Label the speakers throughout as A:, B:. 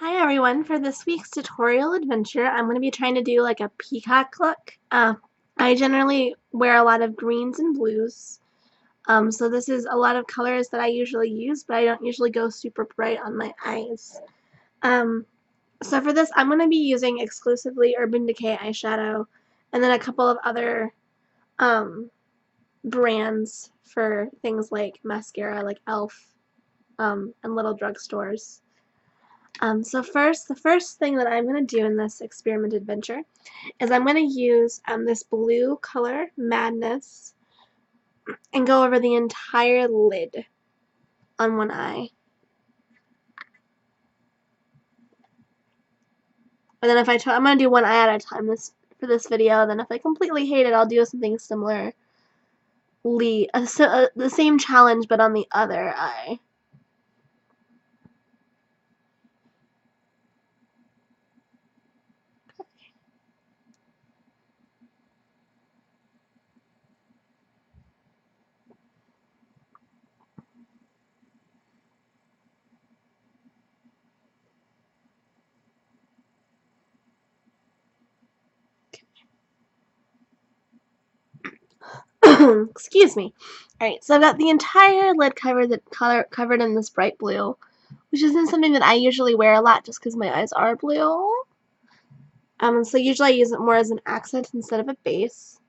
A: Hi everyone, for this week's tutorial adventure, I'm going to be trying to do like a peacock look. I generally wear a lot of greens and blues, so this is a lot of colors that I usually use, but I don't usually go super bright on my eyes. Um, so for this, I'm going to be using exclusively Urban Decay eyeshadow, and then a couple of other um, brands for things like mascara, like e.l.f. And little drugstores. So the first thing that I'm going to do in this experiment adventure is I'm going to use this blue color, Madness, and go over the entire lid on one eye. And then I'm going to do one eye at a time for this video, then if I completely hate it, I'll do something similarly, the same challenge but on the other eye. Excuse me. Alright, so I've got the entire lid covered in this bright blue, which isn't something that I usually wear a lot just because my eyes are blue. So usually I use it more as an accent instead of a base.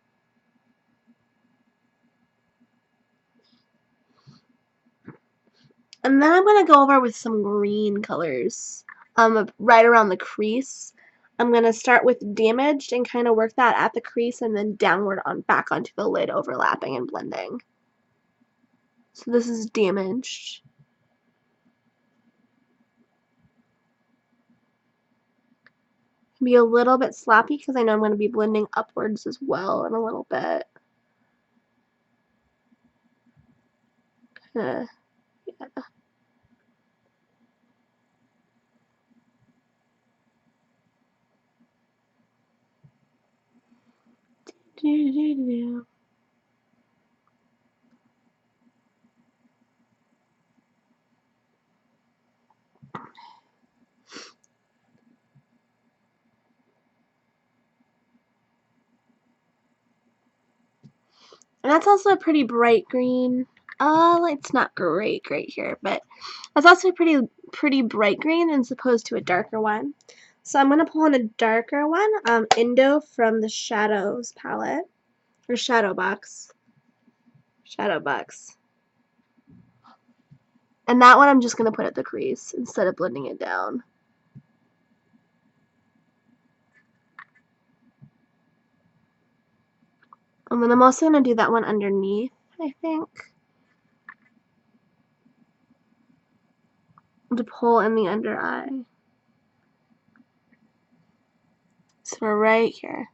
A: And then I'm going to go over with some green colors right around the crease. I'm going to start with Damaged and kind of work that at the crease and then downward back onto the lid, overlapping and blending. So this is Damaged. Be a little bit sloppy because I know I'm going to be blending upwards as well in a little bit. Yeah. And that's also a pretty bright green. It's not great here, but that's also a pretty bright green as opposed to a darker one. So I'm gonna pull in a darker one, Indo from the Shadows palette, or Shadow Box. And that one I'm just gonna put at the crease instead of blending it down. And then I'm also gonna do that one underneath, I think, to pull in the under eye. So we're right here.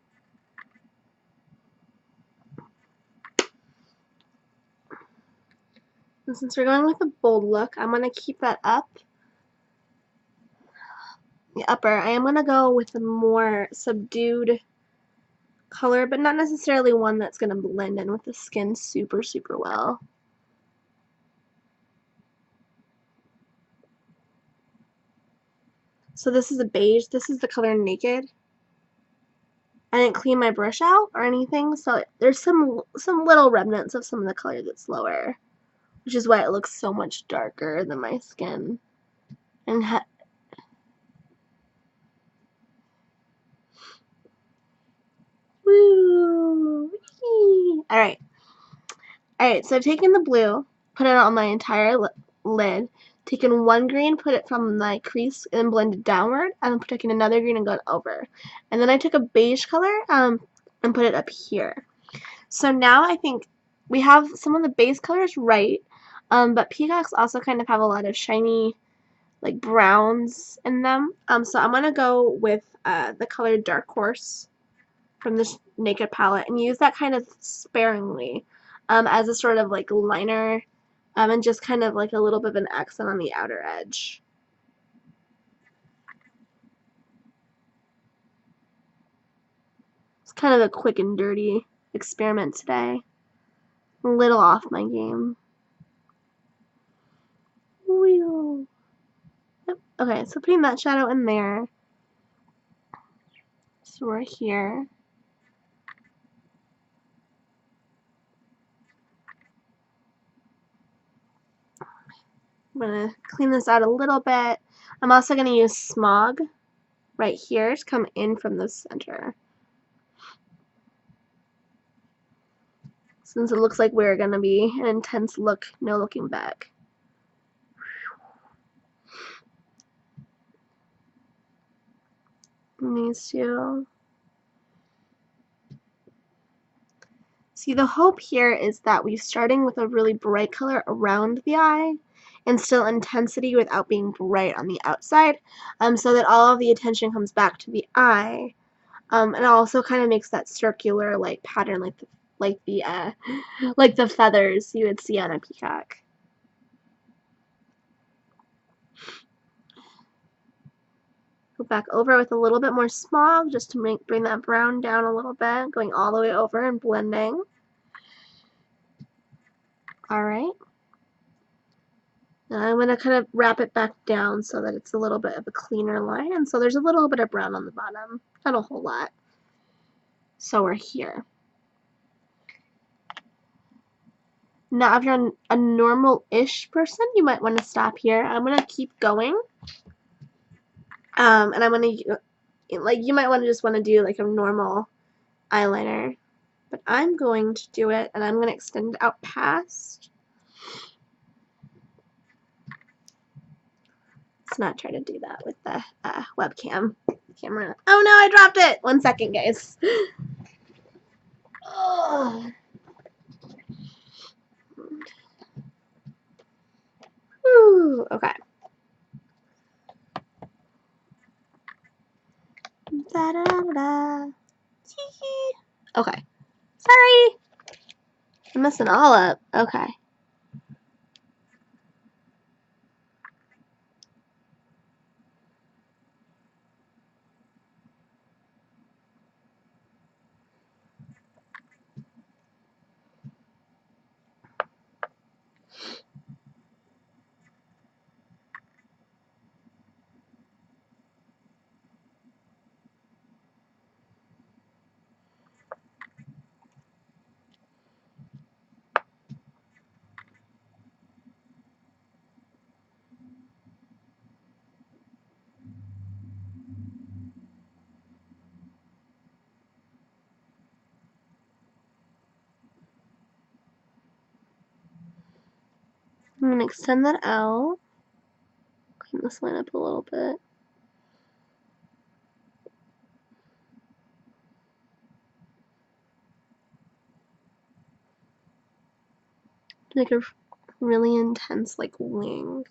A: And since we're going with a bold look, I'm going to keep that up. The upper, I am going to go with a more subdued color, but not necessarily one that's going to blend in with the skin super well. So this is a beige. This is the color Naked. I didn't clean my brush out or anything, so there's some little remnants of some of the color that's lower, which is why it looks so much darker than my skin. And woo! Alright. Alright, so I've taken the blue, put it on my entire lid, taken one green, put it from my crease and blended downward, and then taken another green and gone over. And then I took a beige color and put it up here. So now I think we have some of the base colors right, but peacocks also kind of have a lot of shiny, like browns in them. So I'm gonna go with the color Dark Horse from this Naked palette and use that kind of sparingly as a sort of like liner and just kind of like a little bit of an accent on the outer edge. It's kind of a quick and dirty experiment today. A little off my game. Wheel. Yep. Okay, so putting that shadow in there. So we're here. I'm going to clean this out a little bit. I'm also going to use smog right here to come in from the center. Since it looks like we're going to be an intense look, no looking back. And these two. See, the hope here is that we're starting with a really bright color around the eye and still intensity without being bright on the outside, so that all of the attention comes back to the eye. And it also kind of makes that circular like pattern like the feathers you would see on a peacock. Go back over with a little bit more smog just to bring that brown down a little bit, going all the way over and blending. Alright. And I'm going to kind of wrap it back down so that it's a little bit of a cleaner line. And so there's a little bit of brown on the bottom. Not a whole lot. So we're here. Now if you're a normal-ish person, you might want to stop here. I'm going to keep going. And I'm going to, like, you might just want to do like a normal eyeliner. But I'm going to do it, and I'm going to extend it out past. Let's not try to do that with the webcam camera. Oh no, I dropped it! 1 second, guys. Oh. Whew, okay. Da da da da. Okay. Sorry. I'm messing all up. Okay. I'm going to extend that out. Clean this line up a little bit. Make a really intense, like, wing.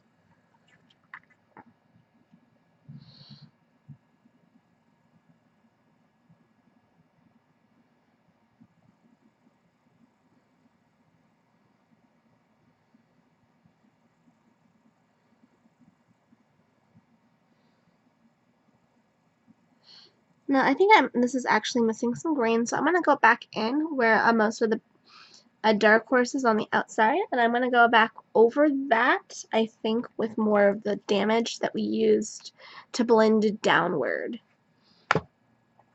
A: Now, I think this is actually missing some green, so I'm going to go back in where most of the dark horse is on the outside, and I'm going to go back over that, I think, with more of the damage that we used to blend downward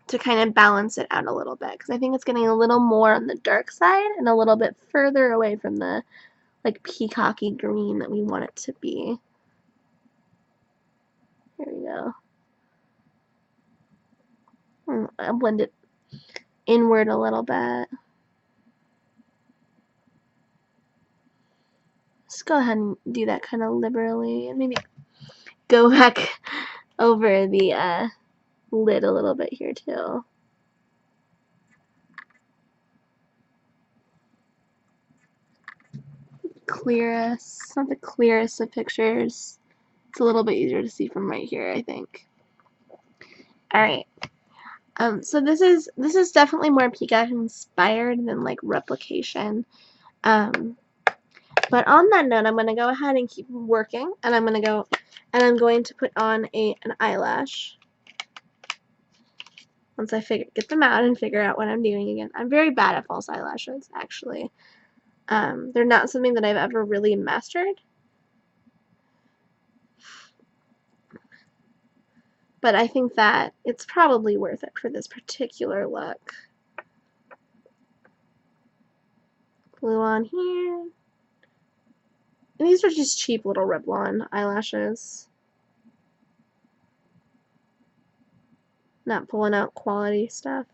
A: to kind of balance it out a little bit, because I think it's getting a little more on the dark side and a little bit further away from the like peacocky green that we want it to be. Here we go. I'll blend it inward a little bit. Just go ahead and do that kind of liberally, and maybe go back over the lid a little bit here too. Clearest, not the clearest of pictures. It's a little bit easier to see from right here, I think. All right. So this is definitely more Peacock inspired than like replication. But on that note, I'm going to go ahead and keep working, and I'm going to put on an eyelash. Once I get them out and figure out what I'm doing again. I'm very bad at false eyelashes, actually. They're not something that I've ever really mastered. but I think that it's probably worth it for this particular look. Glue on here. And these are just cheap little Revlon eyelashes. Not pulling out quality stuff.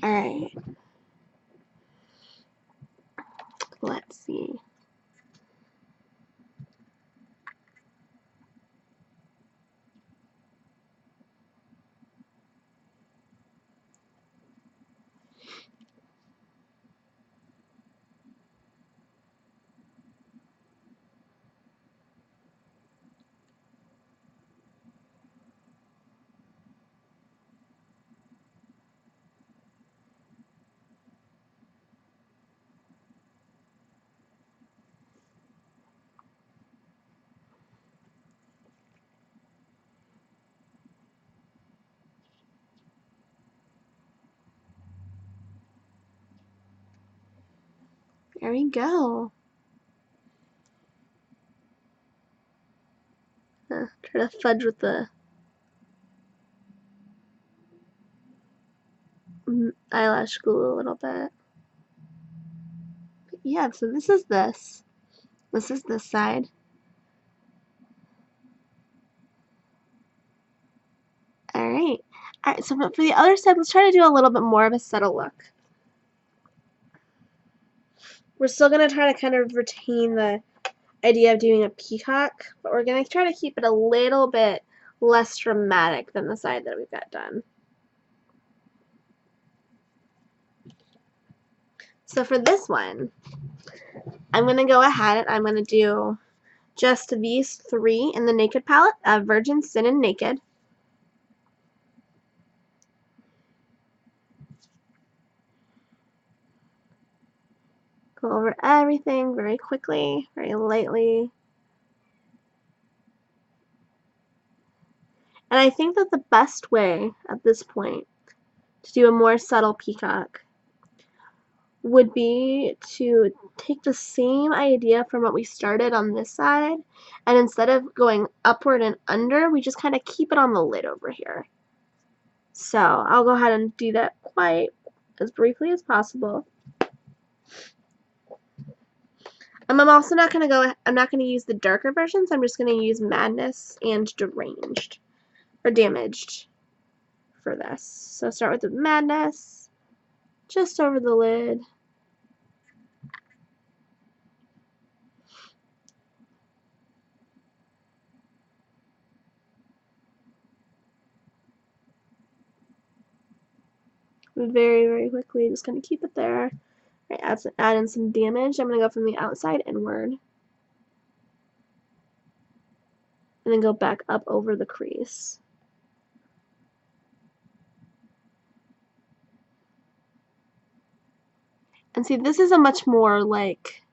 A: Alright. Let's see. There we go. Try to fudge with the eyelash glue a little bit. But yeah, so this is this. This is this side. Alright. Alright, so for the other side, let's try to do a little bit more of a subtle look. We're still going to try to kind of retain the idea of doing a peacock, but we're going to try to keep it a little bit less dramatic than the side that we've got done. So for this one, I'm going to go ahead and I'm going to do just these three in the Naked palette, Virgin, Sin, and Naked. Go over everything very quickly, very lightly. And I think that the best way at this point to do a more subtle peacock would be to take the same idea from what we started on this side, and instead of going upward and under, we just kind of keep it on the lid over here. So I'll go ahead and do that quite as briefly as possible. I'm also not going to use the darker versions. I'm just going to use Madness and Deranged, or Damaged, for this. So start with the Madness, just over the lid. Very, very quickly, just going to keep it there. Right, add in some damage. I'm going to go from the outside inward. And then go back up over the crease. And see, this is a much more like,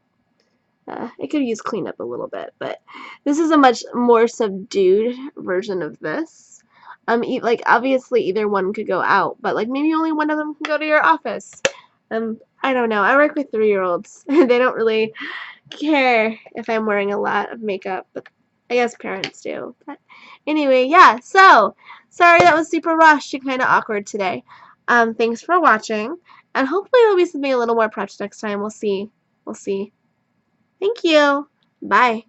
A: it could use cleanup a little bit, but this is a much more subdued version of this. Like, obviously either one could go out, but like maybe only one of them can go to your office. I don't know. I work with 3-year-olds. They don't really care if I'm wearing a lot of makeup, but I guess parents do. But anyway, yeah, so sorry that was super rushed and kind of awkward today. Thanks for watching, and hopefully there'll be something a little more prepped next time. We'll see. Thank you. Bye.